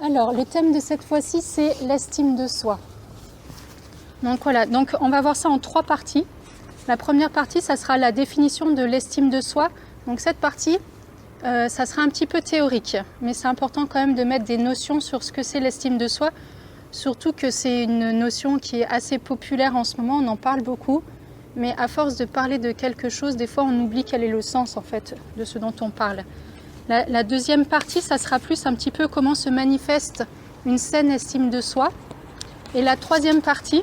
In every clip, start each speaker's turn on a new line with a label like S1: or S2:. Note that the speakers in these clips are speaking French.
S1: Alors, le thème de cette fois-ci, c'est l'estime de soi. Donc voilà, donc on va voir ça en 3 parties. La première partie, ça sera la définition de l'estime de soi. Donc cette partie, ça sera un petit peu théorique, mais c'est important quand même de mettre des notions sur ce que c'est l'estime de soi, surtout que c'est une notion qui est assez populaire en ce moment, on en parle beaucoup, mais à force de parler de quelque chose, des fois on oublie quel est le sens en fait de ce dont on parle. La deuxième partie, ça sera plus un petit peu comment se manifeste une saine estime de soi. Et la troisième partie,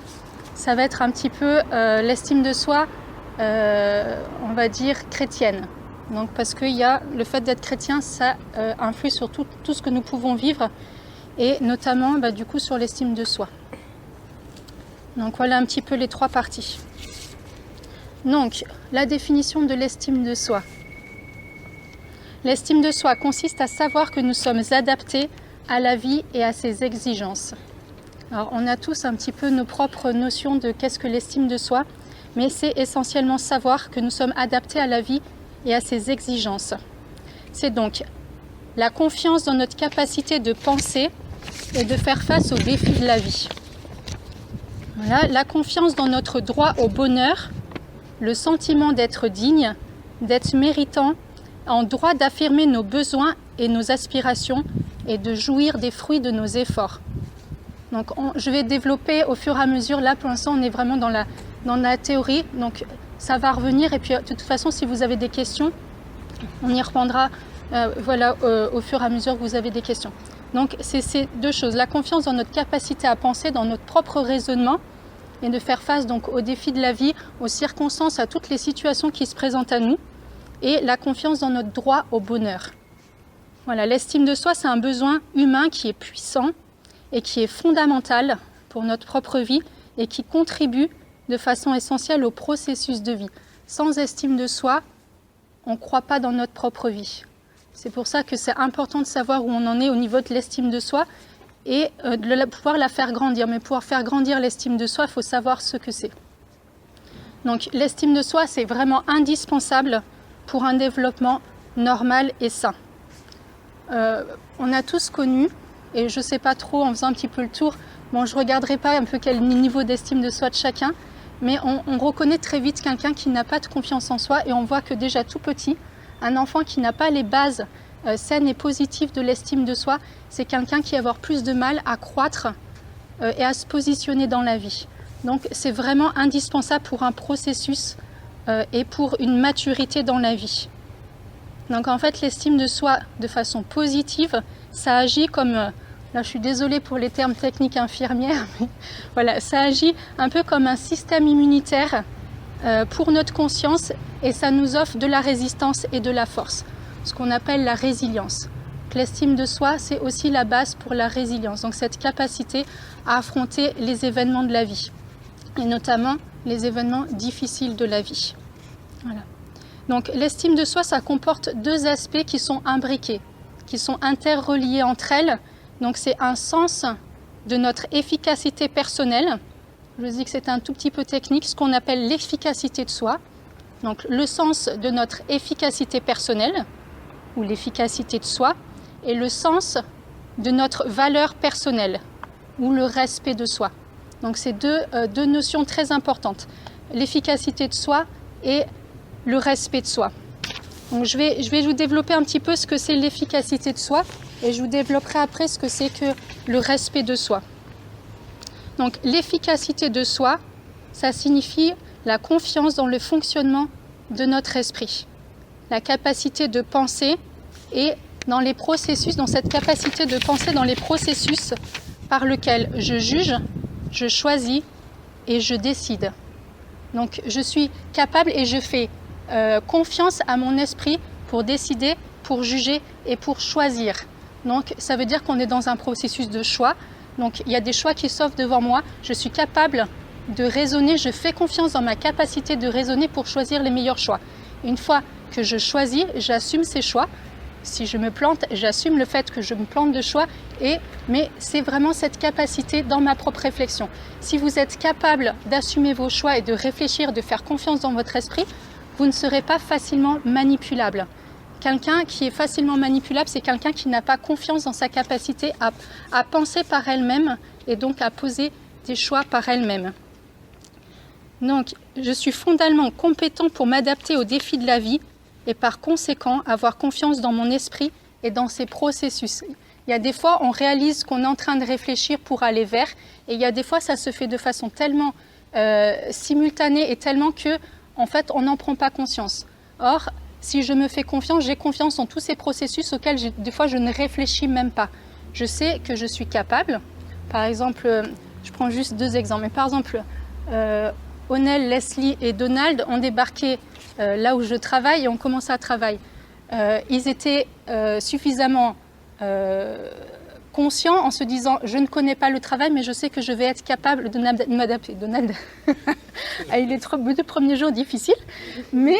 S1: ça va être un petit peu l'estime de soi, on va dire chrétienne. Donc parce que le fait d'être chrétien, ça influe sur tout ce que nous pouvons vivre, et notamment du coup sur l'estime de soi. Donc voilà un petit peu les 3 parties. Donc la définition de l'estime de soi. L'estime de soi consiste à savoir que nous sommes adaptés à la vie et à ses exigences. Alors on a tous un petit peu nos propres notions de qu'est-ce que l'estime de soi, mais c'est essentiellement savoir que nous sommes adaptés à la vie et à ses exigences. C'est donc la confiance dans notre capacité de penser et de faire face aux défis de la vie. Voilà, la confiance dans notre droit au bonheur, le sentiment d'être digne, d'être méritant, en droit d'affirmer nos besoins et nos aspirations et de jouir des fruits de nos efforts. Donc je vais développer au fur et à mesure. Là pour l'instant on est vraiment dans la théorie, donc ça va revenir, et puis de toute façon si vous avez des questions, on y reprendra au fur et à mesure que vous avez des questions. Donc c'est ces 2 choses, la confiance dans notre capacité à penser, dans notre propre raisonnement, et de faire face donc aux défis de la vie, aux circonstances, à toutes les situations qui se présentent à nous, et la confiance dans notre droit au bonheur. Voilà, l'estime de soi, c'est un besoin humain qui est puissant et qui est fondamental pour notre propre vie et qui contribue de façon essentielle au processus de vie. Sans estime de soi, on ne croit pas dans notre propre vie. C'est pour ça que c'est important de savoir où on en est au niveau de l'estime de soi et de pouvoir la faire grandir. Mais pour faire grandir l'estime de soi, il faut savoir ce que c'est. Donc l'estime de soi, c'est vraiment indispensable pour un développement normal et sain. On a tous connu, et je ne sais pas trop, en faisant un petit peu le tour, bon, je ne regarderai pas un peu quel niveau d'estime de soi de chacun, mais on reconnaît très vite quelqu'un qui n'a pas de confiance en soi, et on voit que déjà tout petit, un enfant qui n'a pas les bases saines et positives de l'estime de soi, c'est quelqu'un qui va avoir plus de mal à croître et à se positionner dans la vie. Donc c'est vraiment indispensable pour un processus et pour une maturité dans la vie. Donc en fait l'estime de soi de façon positive, ça agit comme, là je suis désolée pour les termes techniques infirmières, mais voilà, ça agit un peu comme un système immunitaire pour notre conscience, et ça nous offre de la résistance et de la force, ce qu'on appelle la résilience. L'estime de soi, c'est aussi la base pour la résilience, donc cette capacité à affronter les événements de la vie, et notamment les événements difficiles de la vie. Voilà. Donc l'estime de soi, ça comporte 2 aspects qui sont imbriqués, qui sont interreliés entre elles. Donc c'est un sens de notre efficacité personnelle. Je vous dis que c'est un tout petit peu technique, ce qu'on appelle l'efficacité de soi. Donc le sens de notre efficacité personnelle, ou l'efficacité de soi, et le sens de notre valeur personnelle, ou le respect de soi. Donc c'est deux notions très importantes, l'efficacité de soi et le respect de soi. Donc je vais vous développer un petit peu ce que c'est l'efficacité de soi, et je vous développerai après ce que c'est que le respect de soi. Donc l'efficacité de soi, ça signifie la confiance dans le fonctionnement de notre esprit, la capacité de penser et dans les processus, dans cette capacité de penser dans les processus par lesquels je juge, je choisis et je décide. Donc je suis capable et je fais confiance à mon esprit pour décider, pour juger et pour choisir. Donc ça veut dire qu'on est dans un processus de choix. Donc il y a des choix qui s'offrent devant moi. Je suis capable de raisonner, je fais confiance dans ma capacité de raisonner pour choisir les meilleurs choix. Une fois que je choisis, j'assume ces choix. Si je me plante, j'assume le fait que je me plante de choix, mais c'est vraiment cette capacité dans ma propre réflexion. Si vous êtes capable d'assumer vos choix et de réfléchir, de faire confiance dans votre esprit, vous ne serez pas facilement manipulable. quelqu'un qui est facilement manipulable, c'est quelqu'un qui n'a pas confiance dans sa capacité à penser par elle-même et donc à poser des choix par elle-même. Donc, je suis fondamentalement compétent pour m'adapter aux défis de la vie et par conséquent avoir confiance dans mon esprit et dans ses processus. Il y a des fois, on réalise qu'on est en train de réfléchir pour aller vers, et il y a des fois, ça se fait de façon tellement simultanée et tellement que, en fait, on n'en prend pas conscience. Or, si je me fais confiance, j'ai confiance en tous ces processus auxquels, des fois, je ne réfléchis même pas. Je sais que je suis capable. Par exemple, je prends juste 2 exemples, mais par exemple, Onel, Leslie et Donald ont débarqué là où je travaille et ont commencé à travailler. Ils étaient suffisamment conscients en se disant je ne connais pas le travail mais je sais que je vais être capable de m'adapter. Donald, il est le premier jour difficile, mais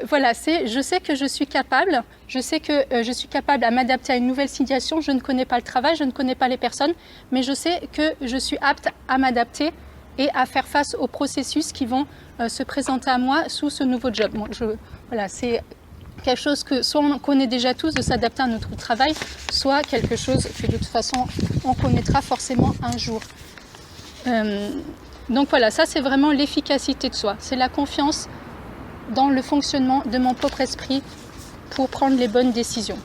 S1: voilà, je sais que je suis capable, je sais que je suis capable à m'adapter à une nouvelle situation. Je ne connais pas le travail, je ne connais pas les personnes, mais je sais que je suis apte à m'adapter et à faire face aux processus qui vont se présenter à moi sous ce nouveau job. Bon, voilà, c'est quelque chose que soit on connaît déjà tous de s'adapter à notre travail, soit quelque chose que de toute façon on connaîtra forcément un jour. Donc voilà, ça c'est vraiment l'efficacité de soi. C'est la confiance dans le fonctionnement de mon propre esprit pour prendre les bonnes décisions.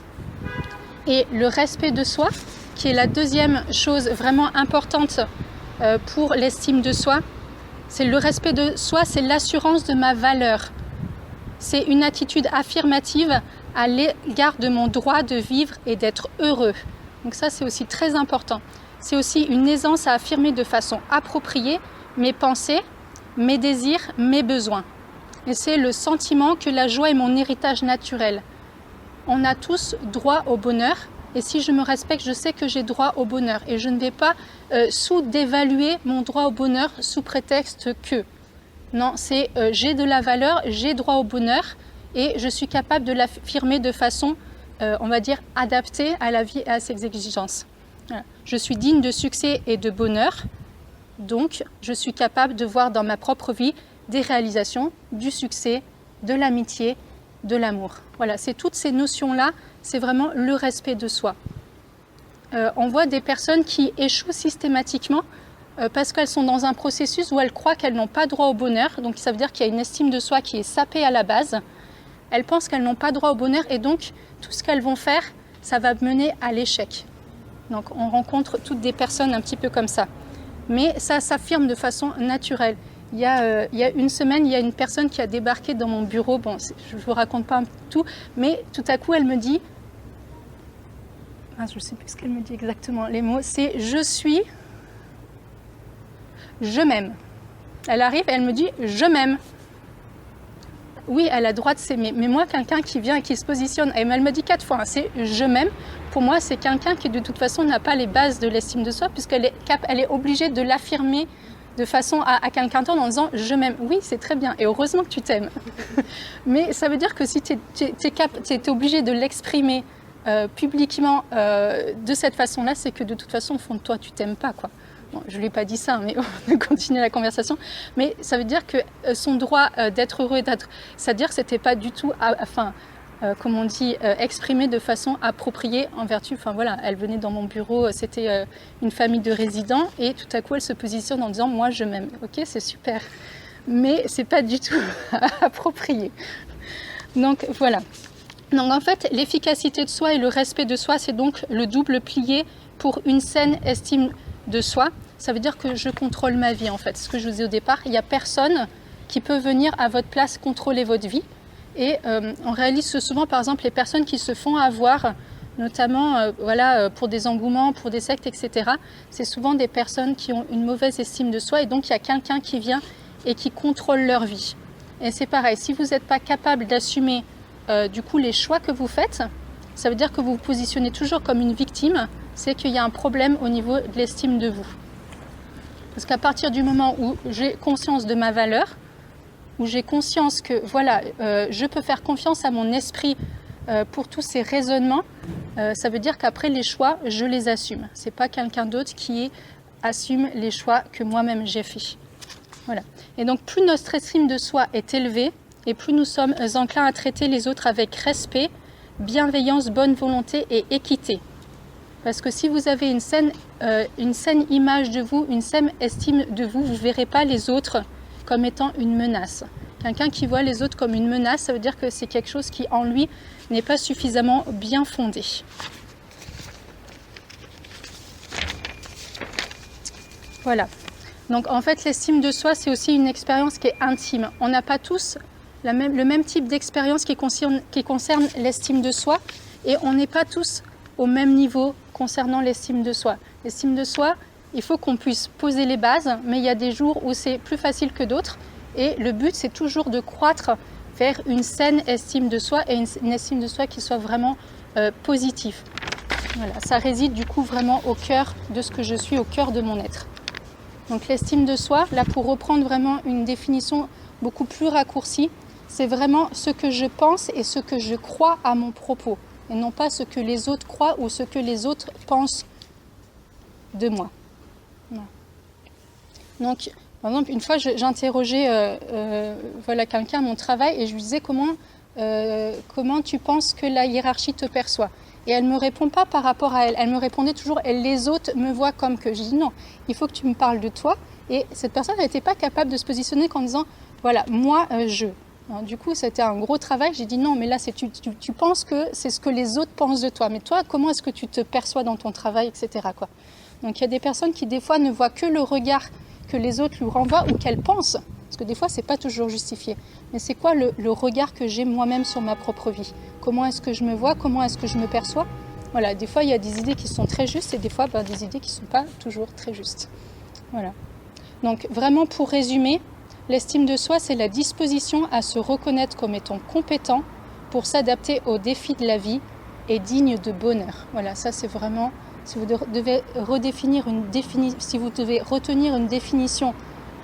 S1: Et le respect de soi, qui est la deuxième chose vraiment importante pour l'estime de soi, c'est le respect de soi, c'est l'assurance de ma valeur. C'est une attitude affirmative à l'égard de mon droit de vivre et d'être heureux. Donc ça, c'est aussi très important. C'est aussi une aisance à affirmer de façon appropriée mes pensées, mes désirs, mes besoins. Et c'est le sentiment que la joie est mon héritage naturel. On a tous droit au bonheur. Et si je me respecte, je sais que j'ai droit au bonheur. Et je ne vais pas sous-dévaluer mon droit au bonheur sous prétexte que. Non, c'est j'ai de la valeur, j'ai droit au bonheur et je suis capable de l'affirmer de façon, on va dire, adaptée à la vie et à ses exigences. Voilà. Je suis digne de succès et de bonheur, donc je suis capable de voir dans ma propre vie des réalisations, du succès, de l'amitié, de l'amour. Voilà, c'est toutes ces notions-là, c'est vraiment le respect de soi. On voit des personnes qui échouent systématiquement parce qu'elles sont dans un processus où elles croient qu'elles n'ont pas droit au bonheur. Donc ça veut dire qu'il y a une estime de soi qui est sapée à la base. Elles pensent qu'elles n'ont pas droit au bonheur et donc tout ce qu'elles vont faire, ça va mener à l'échec. Donc on rencontre toutes des personnes un petit peu comme ça. Mais ça s'affirme de façon naturelle. Il y a une semaine, il y a une personne qui a débarqué dans mon bureau. Bon, je ne vous raconte pas tout, mais tout à coup elle me dit, je ne sais plus ce qu'elle me dit exactement, les mots, c'est « je suis ». Je m'aime. Elle arrive et elle me dit « je m'aime ». Oui, elle a le droit de s'aimer. Mais moi, quelqu'un qui vient et qui se positionne, et elle me dit 4 fois, c'est « je m'aime ». Pour moi, c'est quelqu'un qui de toute façon n'a pas les bases de l'estime de soi puisqu'elle est obligée de l'affirmer de façon à quelqu'un d'autre en disant « je m'aime ». Oui, c'est très bien et heureusement que tu t'aimes. Mais ça veut dire que si tu es obligé de l'exprimer publiquement de cette façon-là, c'est que de toute façon, au fond de toi, tu t'aimes pas, quoi. Bon, je ne lui ai pas dit ça, mais on va continuer la conversation. Mais ça veut dire que son droit d'être heureux, c'est-à-dire que ce n'était pas du tout, comme on dit, exprimé de façon appropriée en vertu. Enfin voilà, elle venait dans mon bureau, c'était une famille de résidents, et tout à coup, elle se positionne en disant « moi, je m'aime ». Ok, c'est super, mais ce n'est pas du tout approprié. Donc voilà. Donc en fait, l'efficacité de soi et le respect de soi, c'est donc le double pilier pour une saine estime de soi. Ça veut dire que je contrôle ma vie en fait. Ce que je vous ai au départ, il n'y a personne qui peut venir à votre place contrôler votre vie. Et on réalise souvent par exemple les personnes qui se font avoir, notamment pour des engouements, pour des sectes, etc. C'est souvent des personnes qui ont une mauvaise estime de soi et donc il y a quelqu'un qui vient et qui contrôle leur vie. Et c'est pareil, si vous n'êtes pas capable d'assumer du coup les choix que vous faites, ça veut dire que vous vous positionnez toujours comme une victime, c'est qu'il y a un problème au niveau de l'estime de vous. Parce qu'à partir du moment où j'ai conscience de ma valeur, où j'ai conscience que voilà, je peux faire confiance à mon esprit pour tous ces raisonnements, ça veut dire qu'après les choix, je les assume. Ce n'est pas quelqu'un d'autre qui assume les choix que moi-même j'ai faits. Voilà. Et donc plus notre estime de soi est élevée, et plus nous sommes enclins à traiter les autres avec respect, bienveillance, bonne volonté et équité. Parce que si vous avez une saine image de vous, une saine estime de vous, vous ne verrez pas les autres comme étant une menace. Quelqu'un qui voit les autres comme une menace, ça veut dire que c'est quelque chose qui en lui n'est pas suffisamment bien fondé. Voilà. Donc en fait, l'estime de soi, c'est aussi une expérience qui est intime. On n'a pas tous le même type d'expérience qui concerne l'estime de soi, et on n'est pas tous au même niveau concernant l'estime de soi. L'estime de soi, il faut qu'on puisse poser les bases, mais il y a des jours où c'est plus facile que d'autres, et le but, c'est toujours de croître vers une saine estime de soi, et une estime de soi qui soit vraiment positive. Voilà, ça réside du coup vraiment au cœur de ce que je suis, au cœur de mon être. Donc l'estime de soi, là pour reprendre vraiment une définition beaucoup plus raccourcie, c'est vraiment ce que je pense et ce que je crois à mon propos, et non pas ce que les autres croient ou ce que les autres pensent de moi. Voilà. Donc, par exemple, une fois j'interrogeais quelqu'un à mon travail et je lui disais comment tu penses que la hiérarchie te perçoit. Et elle ne me répond pas par rapport à elle. Elle me répondait toujours, les autres me voient comme que. Je dis non, il faut que tu me parles de toi. Et cette personne n'était pas capable de se positionner en disant, voilà, moi, je. Alors, du coup, c'était un gros travail. J'ai dit non, mais là, tu penses que c'est ce que les autres pensent de toi. Mais toi, comment est-ce que tu te perçois dans ton travail, etc. quoi. Donc, il y a des personnes qui, des fois, ne voient que le regard que les autres lui renvoient ou qu'elles pensent. Parce que des fois, ce n'est pas toujours justifié. Mais c'est quoi le regard que j'ai moi-même sur ma propre vie? Comment est-ce que je me vois? Comment est-ce que je me perçois? Voilà, des fois, il y a des idées qui sont très justes et des fois, des idées qui ne sont pas toujours très justes. Voilà. Donc, vraiment, pour résumer, l'estime de soi, c'est la disposition à se reconnaître comme étant compétent pour s'adapter aux défis de la vie et digne de bonheur. Voilà, ça, c'est vraiment... Si vous devez si vous devez retenir une définition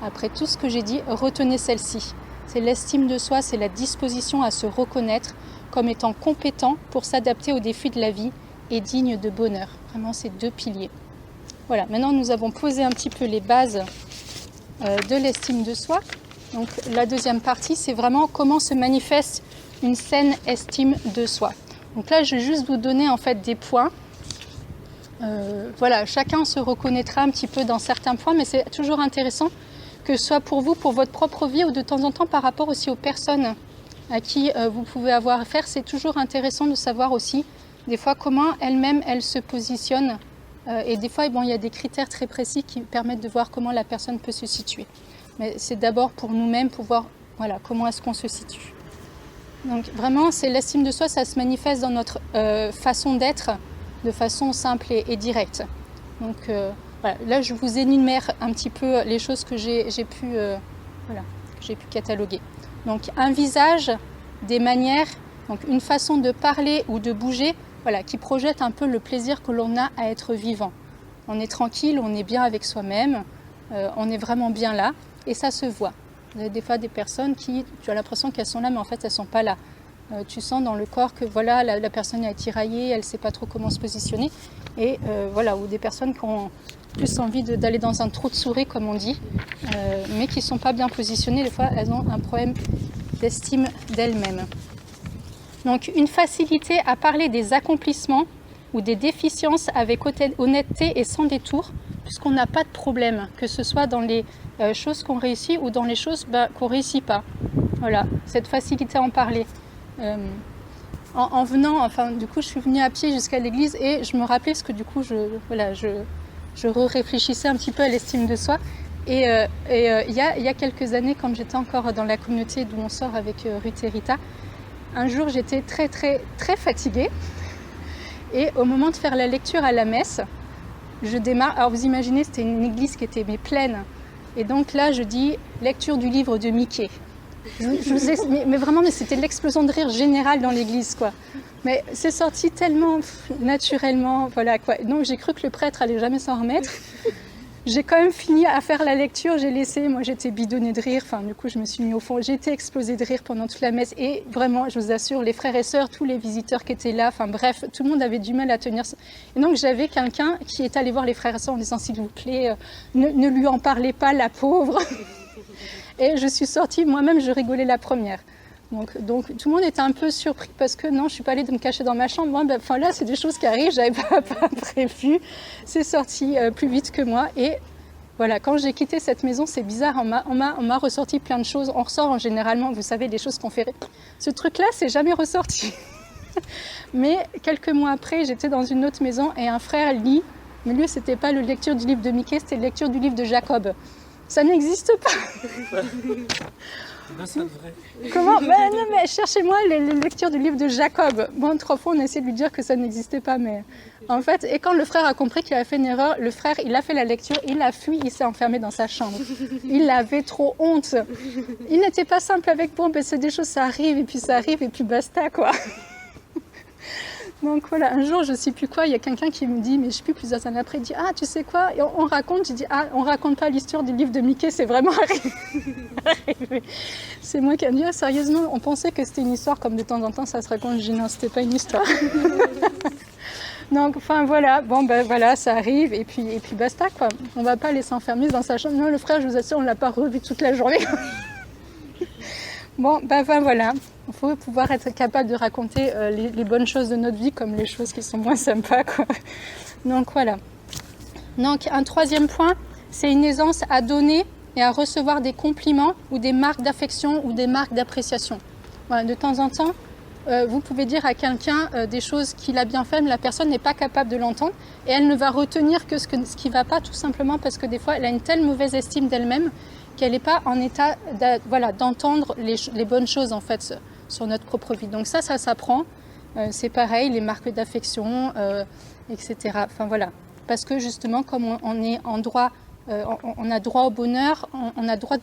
S1: après tout ce que j'ai dit, retenez celle-ci. C'est l'estime de soi, c'est la disposition à se reconnaître comme étant compétent pour s'adapter aux défis de la vie et digne de bonheur. Vraiment, ces deux piliers. Voilà, maintenant nous avons posé un petit peu les bases de l'estime de soi. Donc la deuxième partie, c'est vraiment comment se manifeste une saine estime de soi. Donc là, je vais juste vous donner en fait des points. Voilà, chacun se reconnaîtra un petit peu dans certains points, mais c'est toujours intéressant que ce soit pour vous, pour votre propre vie, ou de temps en temps par rapport aussi aux personnes à qui vous pouvez avoir affaire. C'est toujours intéressant de savoir aussi, des fois, comment elles-mêmes, elles se positionnent. Et des fois, il y a des critères très précis qui permettent de voir comment la personne peut se situer. Mais c'est d'abord pour nous-mêmes, pour voir comment est-ce qu'on se situe. Donc vraiment, c'est l'estime de soi, ça se manifeste dans notre façon d'être, de façon simple et directe. Donc là, je vous énumère un petit peu les choses que j'ai pu cataloguer. Donc un visage, des manières, donc une façon de parler ou de bouger, qui projette un peu le plaisir que l'on a à être vivant. On est tranquille, on est bien avec soi-même, on est vraiment bien là, et ça se voit. Vous avez des fois des personnes qui, tu as l'impression qu'elles sont là, mais en fait elles ne sont pas là. Tu sens dans le corps que la personne est tiraillée, elle ne sait pas trop comment se positionner. Et ou des personnes qui ont plus envie d'aller dans un trou de souris, comme on dit, mais qui ne sont pas bien positionnées. Des fois, elles ont un problème d'estime d'elles-mêmes. Donc, une facilité à parler des accomplissements ou des déficiences avec honnêteté et sans détour, puisqu'on n'a pas de problème, que ce soit dans les choses qu'on réussit ou dans les choses qu'on ne réussit pas. Voilà, cette facilité à en parler. En venant, du coup, je suis venue à pied jusqu'à l'église et je me rappelais, parce que du coup, je réfléchissais un petit peu à l'estime de soi. Et il y a quelques années, quand j'étais encore dans la communauté d'où on sort avec Ruth et Rita, un jour, j'étais très, très, très fatiguée. Et au moment de faire la lecture à la messe, je démarre. Alors, vous imaginez, c'était une église qui était pleine. Et donc là, je dis lecture du livre de Mickey. Mais vraiment, c'était l'explosion de rire générale dans l'église, quoi. Mais c'est sorti tellement naturellement, Donc j'ai cru que le prêtre allait jamais s'en remettre. J'ai quand même fini à faire la lecture, moi j'étais bidonnée de rire, du coup je me suis mis au fond, j'ai été explosée de rire pendant toute la messe, et vraiment, je vous assure, les frères et sœurs, tous les visiteurs qui étaient là, bref, tout le monde avait du mal à tenir. Et donc j'avais quelqu'un qui est allé voir les frères et sœurs en disant, s'il vous plaît, ne lui en parlez pas, la pauvre. Et je suis sortie, moi-même je rigolais la première. Donc tout le monde était un peu surpris parce que non, je ne suis pas allée de me cacher dans ma chambre. Moi, là, c'est des choses qui arrivent, je n'avais pas prévu. C'est sorti plus vite que moi. Et voilà, quand j'ai quitté cette maison, c'est bizarre, on m'a ressorti plein de choses. On ressort généralement, vous savez, des choses qu'on fait. Ce truc-là, c'est jamais ressorti. Mais quelques mois après, j'étais dans une autre maison et un frère lit. Mais lui, c'était pas la lecture du livre de Mickey, c'était la lecture du livre de Jacob. Ça n'existe pas.
S2: Non, ça devrait.
S1: Comment? Non, mais cherchez-moi les lectures du livre de Jacob. Bon, 3 fois, on a essayé de lui dire que ça n'existait pas, mais en fait, et quand le frère a compris qu'il avait fait une erreur, le frère, il a fait la lecture, il a fui, il s'est enfermé dans sa chambre. Il avait trop honte. Il n'était pas simple avec bon, ben c'est des choses, ça arrive, et puis basta, quoi. Donc voilà, un jour, je ne sais plus quoi, il y a quelqu'un qui me dit, mais je ne sais plus, plusieurs années après, il dit, ah, tu sais quoi, et on raconte, je dis, ah, on raconte pas l'histoire du livre de Mickey, c'est vraiment arrivé. C'est moi qui ai dit, ah, sérieusement, on pensait que c'était une histoire, comme de temps en temps, ça se raconte, je dis, non, c'était pas une histoire. Donc, enfin, voilà, bon, ben voilà, ça arrive, et puis basta, quoi. On va pas laisser enfermer dans sa chambre. Non, le frère, je vous assure, on l'a pas revu toute la journée. Bon, ben voilà. Il faut pouvoir être capable de raconter les bonnes choses de notre vie comme les choses qui sont moins sympas, quoi. Donc voilà. Donc un troisième point, c'est une aisance à donner et à recevoir des compliments ou des marques d'affection ou des marques d'appréciation. Voilà, de temps en temps, vous pouvez dire à quelqu'un des choses qu'il a bien fait, mais la personne n'est pas capable de l'entendre et elle ne va retenir que ce qui ne va pas, tout simplement parce que des fois, elle a une telle mauvaise estime d'elle-même qu'elle n'est pas en état d'entendre les bonnes choses, en fait, sur notre propre vie. Donc ça s'apprend. C'est pareil, les marques d'affection, etc. Enfin voilà. Parce que justement, comme on est en droit, on a droit au bonheur, on a droit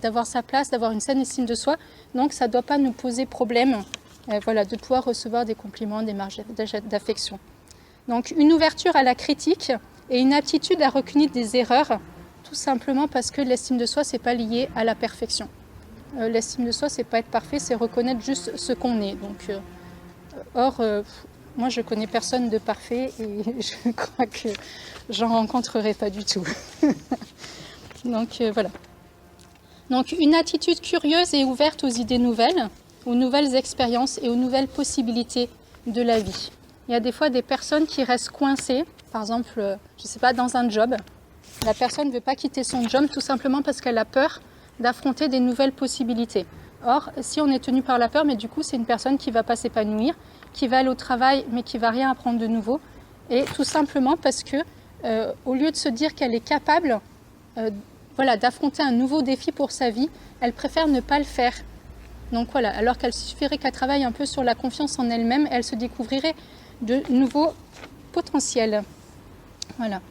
S1: d'avoir sa place, d'avoir une saine estime de soi. Donc ça ne doit pas nous poser problème de pouvoir recevoir des compliments, des marques d'affection. Donc une ouverture à la critique et une aptitude à reconnaître des erreurs, tout simplement parce que l'estime de soi, ce n'est pas lié à la perfection. L'estime de soi, c'est pas être parfait, c'est reconnaître juste ce qu'on est. Donc, moi, je connais personne de parfait et je crois que j'en rencontrerai pas du tout. Donc, voilà. Donc, une attitude curieuse et ouverte aux idées nouvelles, aux nouvelles expériences et aux nouvelles possibilités de la vie. Il y a des fois des personnes qui restent coincées, par exemple, je sais pas, dans un job. La personne ne veut pas quitter son job tout simplement parce qu'elle a peur d'affronter des nouvelles possibilités. Or, si on est tenu par la peur, mais du coup, c'est une personne qui ne va pas s'épanouir, qui va aller au travail, mais qui ne va rien apprendre de nouveau. Et tout simplement parce que, au lieu de se dire qu'elle est capable d'affronter un nouveau défi pour sa vie, elle préfère ne pas le faire. Donc voilà, alors qu'elle suffirait qu'elle travaille un peu sur la confiance en elle-même, elle se découvrirait de nouveaux potentiels. Voilà.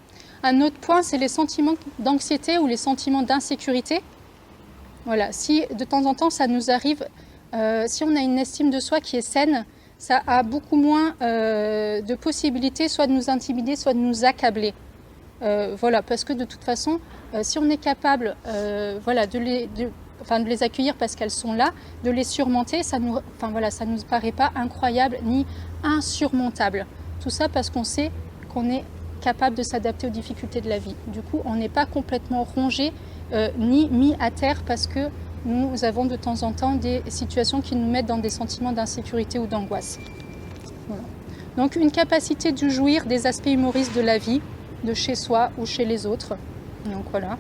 S1: Un autre point, c'est les sentiments d'anxiété ou les sentiments d'insécurité. Voilà, si de temps en temps ça nous arrive, si on a une estime de soi qui est saine, ça a beaucoup moins de possibilités soit de nous intimider, soit de nous accabler. Parce que de toute façon, si on est capable de les accueillir parce qu'elles sont là, de les surmonter, ça nous paraît pas incroyable ni insurmontable. Tout ça parce qu'on sait qu'on est capable de s'adapter aux difficultés de la vie. Du coup, on n'est pas complètement rongé ni mis à terre parce que nous avons de temps en temps des situations qui nous mettent dans des sentiments d'insécurité ou d'angoisse. Voilà. Donc une capacité de jouir des aspects humoristes de la vie, de chez soi ou chez les autres. Donc voilà.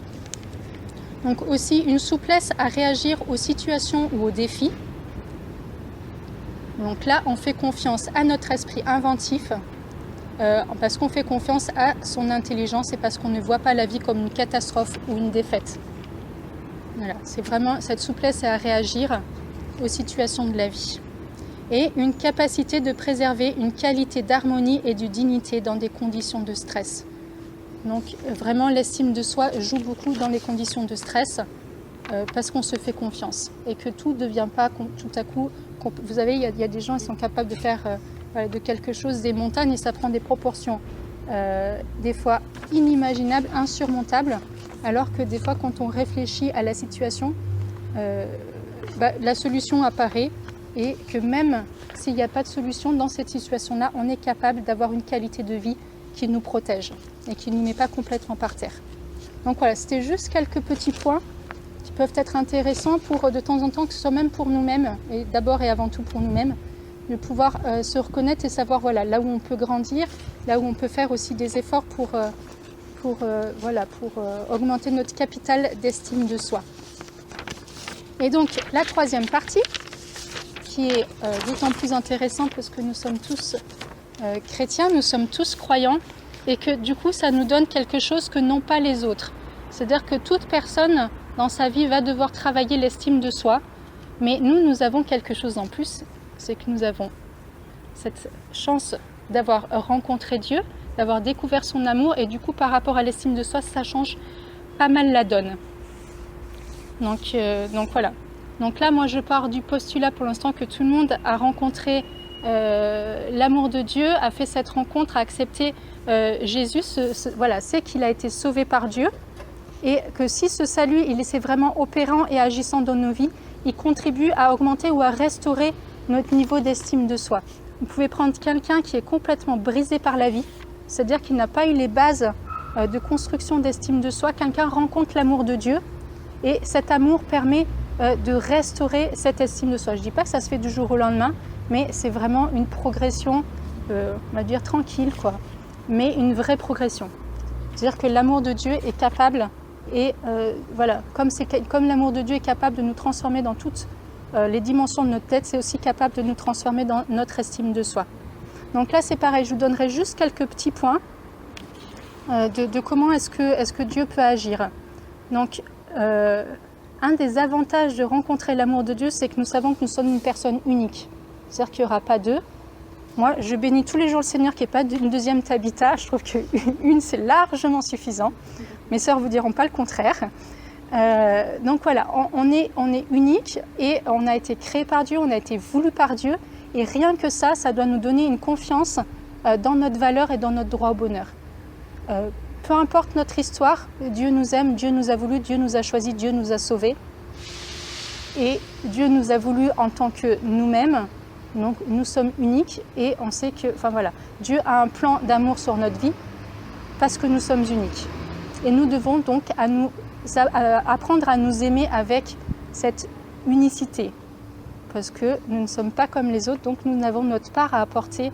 S1: Donc aussi une souplesse à réagir aux situations ou aux défis. Donc là, on fait confiance à notre esprit inventif, parce qu'on fait confiance à son intelligence et parce qu'on ne voit pas la vie comme une catastrophe ou une défaite. Voilà, c'est vraiment cette souplesse à réagir aux situations de la vie. Et une capacité de préserver une qualité d'harmonie et de dignité dans des conditions de stress. Donc vraiment l'estime de soi joue beaucoup dans les conditions de stress parce qu'on se fait confiance et que tout ne devient pas tout à coup... Vous savez, il y a des gens qui sont capables de faire de quelque chose des montagnes et ça prend des proportions des fois inimaginables, insurmontables, alors que des fois quand on réfléchit à la situation, la solution apparaît et que même s'il n'y a pas de solution dans cette situation-là, on est capable d'avoir une qualité de vie qui nous protège et qui ne nous met pas complètement par terre. Donc voilà, c'était juste quelques petits points peuvent être intéressants pour de temps en temps, que ce soit même pour nous-mêmes, et d'abord et avant tout pour nous-mêmes, de pouvoir se reconnaître et savoir voilà, là où on peut grandir, là où on peut faire aussi des efforts pour augmenter notre capital d'estime de soi. Et donc la troisième partie, qui est d'autant plus intéressante parce que nous sommes tous chrétiens, nous sommes tous croyants, et que du coup ça nous donne quelque chose que n'ont pas les autres. C'est-à-dire que toute personne dans sa vie va devoir travailler l'estime de soi, mais nous avons quelque chose en plus, c'est que nous avons cette chance d'avoir rencontré Dieu, d'avoir découvert son amour, et du coup par rapport à l'estime de soi, ça change pas mal la donne. Donc voilà. Donc là, moi je pars du postulat pour l'instant que tout le monde a rencontré l'amour de Dieu, a fait cette rencontre, a accepté Jésus, sait qu'il a été sauvé par Dieu, et que si ce salut il est vraiment opérant et agissant dans nos vies, il contribue à augmenter ou à restaurer notre niveau d'estime de soi. Vous pouvez prendre quelqu'un qui est complètement brisé par la vie, c'est-à-dire qu'il n'a pas eu les bases de construction d'estime de soi. Quelqu'un rencontre l'amour de Dieu et cet amour permet de restaurer cette estime de soi. Je ne dis pas que ça se fait du jour au lendemain, mais c'est vraiment une progression, on va dire tranquille, quoi, mais une vraie progression. C'est-à-dire que l'amour de Dieu est capable, et comme l'amour de Dieu est capable de nous transformer dans toutes les dimensions de notre tête, c'est aussi capable de nous transformer dans notre estime de soi. Donc là c'est pareil, je vous donnerai juste quelques petits points de comment est-ce que Dieu peut agir. Donc un des avantages de rencontrer l'amour de Dieu, c'est que nous savons que nous sommes une personne unique. C'est-à-dire qu'il n'y aura pas deux. Moi, je bénis tous les jours le Seigneur qu'il n'y ait pas une deuxième Tabitha. Je trouve qu'une, c'est largement suffisant. Mes sœurs vous diront pas le contraire. Donc voilà, on est unique, et on a été créé par Dieu, on a été voulu par Dieu. Et rien que ça doit nous donner une confiance dans notre valeur et dans notre droit au bonheur. Peu importe notre histoire, Dieu nous aime, Dieu nous a voulu, Dieu nous a choisi, Dieu nous a sauvés. Et Dieu nous a voulu en tant que nous-mêmes. Donc nous sommes uniques, et on sait que, Dieu a un plan d'amour sur notre vie parce que nous sommes uniques. Et nous devons donc apprendre à nous aimer avec cette unicité, parce que nous ne sommes pas comme les autres, donc nous avons notre part à apporter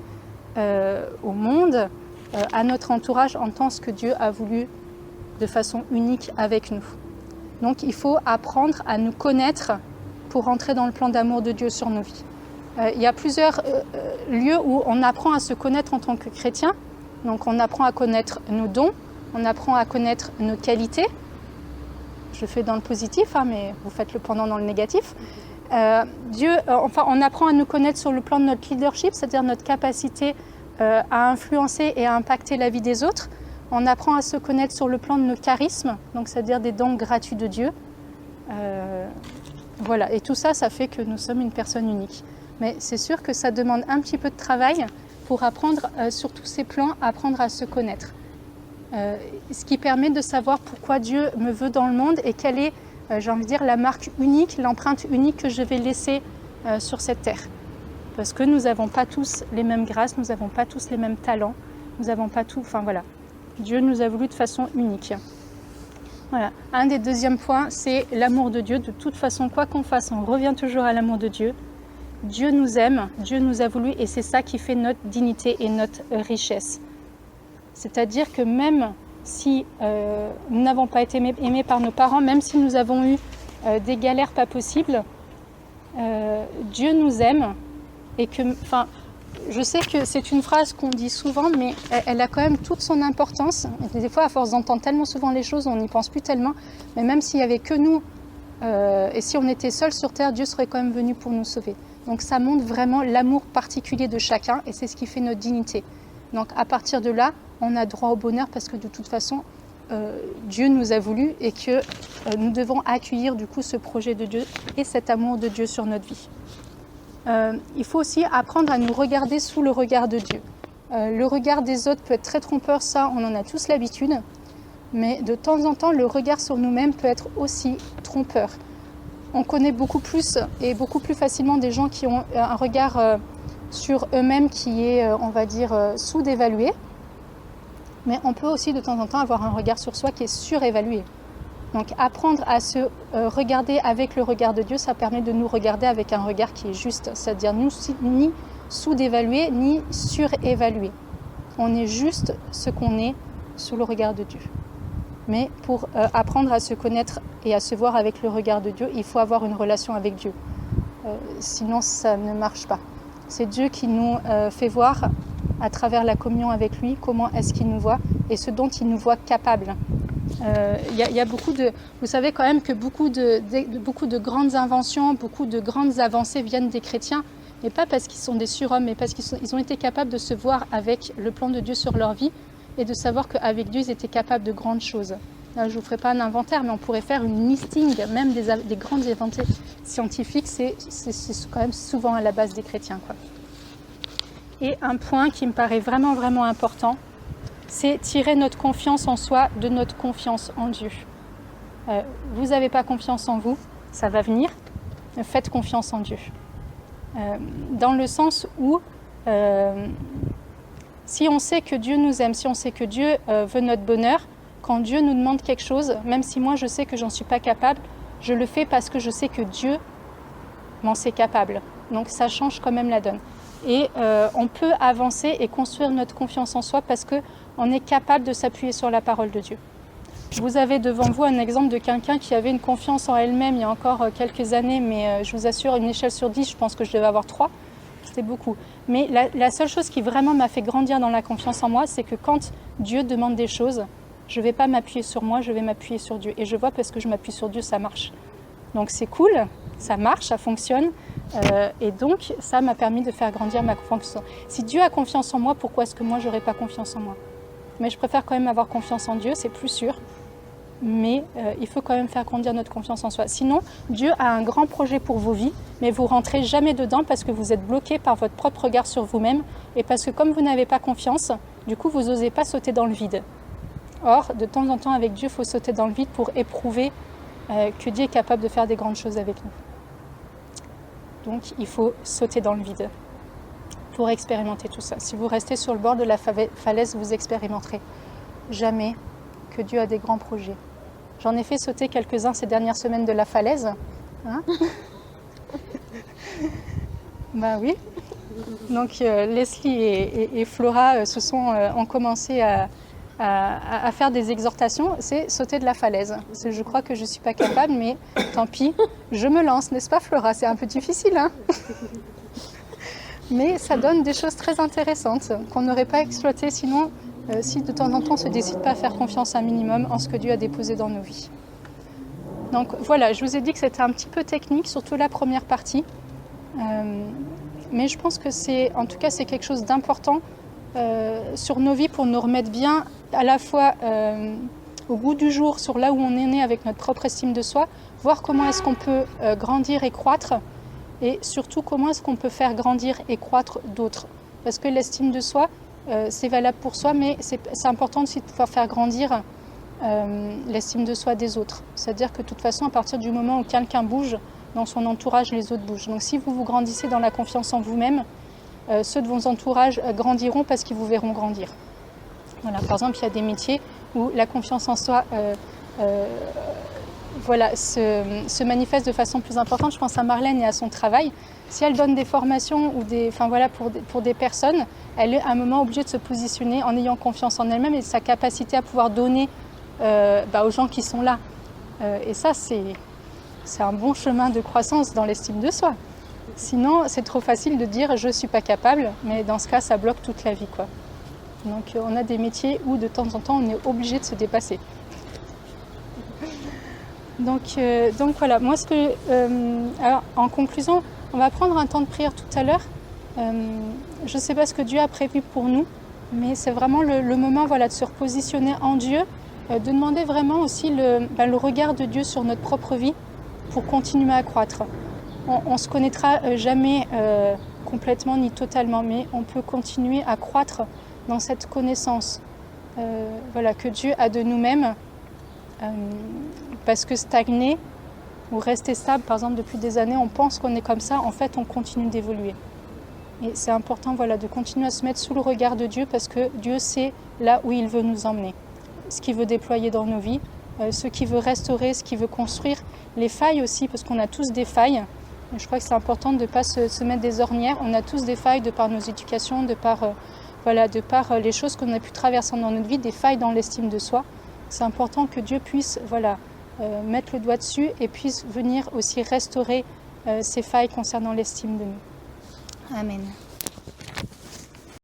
S1: au monde, à notre entourage, en tant que Dieu a voulu de façon unique avec nous. Donc il faut apprendre à nous connaître pour entrer dans le plan d'amour de Dieu sur nos vies. Il y a plusieurs lieux où on apprend à se connaître en tant que chrétien. Donc on apprend à connaître nos dons, on apprend à connaître nos qualités. Je fais dans le positif, mais vous faites le pendant dans le négatif. On apprend à nous connaître sur le plan de notre leadership, c'est-à-dire notre capacité à influencer et à impacter la vie des autres. On apprend à se connaître sur le plan de nos charismes, donc c'est-à-dire des dons gratuits de Dieu. Et tout ça, ça fait que nous sommes une personne unique. Mais c'est sûr que ça demande un petit peu de travail pour apprendre sur tous ces plans, apprendre à se connaître. Ce qui permet de savoir pourquoi Dieu me veut dans le monde et quelle est, la marque unique, l'empreinte unique que je vais laisser sur cette terre. Parce que nous n'avons pas tous les mêmes grâces, nous n'avons pas tous les mêmes talents, nous n'avons pas tout, Dieu nous a voulu de façon unique. Voilà. Un des deuxièmes points, c'est l'amour de Dieu. De toute façon, quoi qu'on fasse, on revient toujours à l'amour de Dieu. Dieu nous aime, Dieu nous a voulu, et c'est ça qui fait notre dignité et notre richesse. C'est-à-dire que même si nous n'avons pas été aimés par nos parents, même si nous avons eu des galères pas possibles, Dieu nous aime, et que, je sais que c'est une phrase qu'on dit souvent, mais elle a quand même toute son importance. Et des fois, à force d'entendre tellement souvent les choses, on n'y pense plus tellement. Mais même s'il n'y avait que nous, et si on était seuls sur terre, Dieu serait quand même venu pour nous sauver. Donc ça montre vraiment l'amour particulier de chacun, et c'est ce qui fait notre dignité. Donc à partir de là, on a droit au bonheur, parce que de toute façon, Dieu nous a voulu, et que nous devons accueillir du coup ce projet de Dieu et cet amour de Dieu sur notre vie. Il faut aussi apprendre à nous regarder sous le regard de Dieu. Le regard des autres peut être très trompeur, ça on en a tous l'habitude, mais de temps en temps le regard sur nous-mêmes peut être aussi trompeur. On connaît beaucoup plus et beaucoup plus facilement des gens qui ont un regard sur eux-mêmes qui est, sous-évalué, mais on peut aussi de temps en temps avoir un regard sur soi qui est surévalué. Donc apprendre à se regarder avec le regard de Dieu, ça permet de nous regarder avec un regard qui est juste, c'est-à-dire nous ni sous-évaluer ni surévaluer. On est juste ce qu'on est sous le regard de Dieu. Mais pour apprendre à se connaître et à se voir avec le regard de Dieu, il faut avoir une relation avec Dieu. Sinon, ça ne marche pas. C'est Dieu qui nous fait voir à travers la communion avec lui comment est-ce qu'il nous voit et ce dont il nous voit capable. Y a beaucoup de, vous savez quand même que beaucoup de grandes inventions, beaucoup de grandes avancées viennent des chrétiens, mais pas parce qu'ils sont des surhommes, mais parce qu'ils ont été capables de se voir avec le plan de Dieu sur leur vie et de savoir qu'avec Dieu, ils étaient capables de grandes choses. Là, je ne vous ferai pas un inventaire, mais on pourrait faire une listing, même des grandes avancées scientifiques, c'est quand même souvent à la base des chrétiens, quoi. Et un point qui me paraît vraiment, vraiment important, c'est tirer notre confiance en soi de notre confiance en Dieu. Vous n'avez pas confiance en vous, ça va venir, faites confiance en Dieu. Dans le sens où, si on sait que Dieu nous aime, si on sait que Dieu veut notre bonheur, quand Dieu nous demande quelque chose, même si moi je sais que j'en suis pas capable, je le fais parce que je sais que Dieu m'en sait capable. Donc ça change quand même la donne. Et on peut avancer et construire notre confiance en soi parce qu'on est capable de s'appuyer sur la parole de Dieu. Vous avez devant vous un exemple de quelqu'un qui avait une confiance en elle-même il y a encore quelques années, mais je vous assure, une échelle sur 10, je pense que je devais avoir 3. C'était beaucoup. Mais la seule chose qui vraiment m'a fait grandir dans la confiance en moi, c'est que quand Dieu demande des choses, je ne vais pas m'appuyer sur moi, je vais m'appuyer sur Dieu. Et je vois parce que je m'appuie sur Dieu, ça marche. Donc c'est cool, ça marche, ça fonctionne. Et donc ça m'a permis de faire grandir ma confiance. Si Dieu a confiance en moi, pourquoi est-ce que moi, je n'aurais pas confiance en moi? Mais je préfère quand même avoir confiance en Dieu, c'est plus sûr. Mais il faut quand même faire grandir notre confiance en soi. Sinon, Dieu a un grand projet pour vos vies, mais vous rentrez jamais dedans parce que vous êtes bloqué par votre propre regard sur vous-même et parce que comme vous n'avez pas confiance, du coup, vous n'osez pas sauter dans le vide. Or, de temps en temps, avec Dieu, il faut sauter dans le vide pour éprouver que Dieu est capable de faire des grandes choses avec nous. Donc, il faut sauter dans le vide pour expérimenter tout ça. Si vous restez sur le bord de la falaise, vous expérimenterez jamais que Dieu a des grands projets. J'en ai fait sauter quelques-uns ces dernières semaines de la falaise. Hein? Ben oui. Donc Leslie et Flora ont commencé à faire des exhortations, c'est sauter de la falaise. Je crois que je ne suis pas capable, mais tant pis, je me lance, n'est-ce pas Flora? C'est un peu difficile, hein? Mais ça donne des choses très intéressantes qu'on n'aurait pas exploitées sinon si de temps en temps on ne se décide pas à faire confiance un minimum en ce que Dieu a déposé dans nos vies. Donc voilà, je vous ai dit que c'était un petit peu technique, surtout la première partie. Mais je pense que c'est quelque chose d'important sur nos vies pour nous remettre bien à la fois au goût du jour sur là où on est né avec notre propre estime de soi, voir comment est-ce qu'on peut grandir et croître et surtout comment est-ce qu'on peut faire grandir et croître d'autres. Parce que l'estime de soi, c'est valable pour soi, mais c'est important aussi de pouvoir faire grandir l'estime de soi des autres. C'est-à-dire que de toute façon, à partir du moment où quelqu'un bouge, dans son entourage, les autres bougent. Donc si vous grandissez dans la confiance en vous-même, ceux de vos entourages grandiront parce qu'ils vous verront grandir. Voilà, par exemple, il y a des métiers où la confiance en soi se manifeste de façon plus importante. Je pense à Marlène et à son travail. Si elle donne des formations ou pour des personnes, elle est à un moment obligée de se positionner en ayant confiance en elle-même et sa capacité à pouvoir donner aux gens qui sont là. Et ça, c'est un bon chemin de croissance dans l'estime de soi. Sinon, c'est trop facile de dire « je ne suis pas capable », mais dans ce cas, ça bloque toute la vie, quoi. Donc, on a des métiers où, de temps en temps, on est obligé de se dépasser. Donc voilà, moi, alors, en conclusion, on va prendre un temps de prière tout à l'heure. Je ne sais pas ce que Dieu a prévu pour nous, mais c'est vraiment le moment de se repositionner en Dieu, de demander vraiment aussi le regard de Dieu sur notre propre vie pour continuer à croître. On ne se connaîtra jamais complètement ni totalement, mais on peut continuer à croître dans cette connaissance que Dieu a de nous-mêmes, parce que stagner ou rester stable, par exemple depuis des années, on pense qu'on est comme ça, en fait on continue d'évoluer. Et c'est important de continuer à se mettre sous le regard de Dieu parce que Dieu sait là où il veut nous emmener, ce qu'il veut déployer dans nos vies ce qui veut restaurer, ce qui veut construire, les failles aussi, parce qu'on a tous des failles. Je crois que c'est important de ne pas se mettre des ornières. On a tous des failles de par nos éducations, de par les choses qu'on a pu traverser dans notre vie, des failles dans l'estime de soi. C'est important que Dieu puisse mettre le doigt dessus et puisse venir aussi restaurer ces failles concernant l'estime de nous. Amen.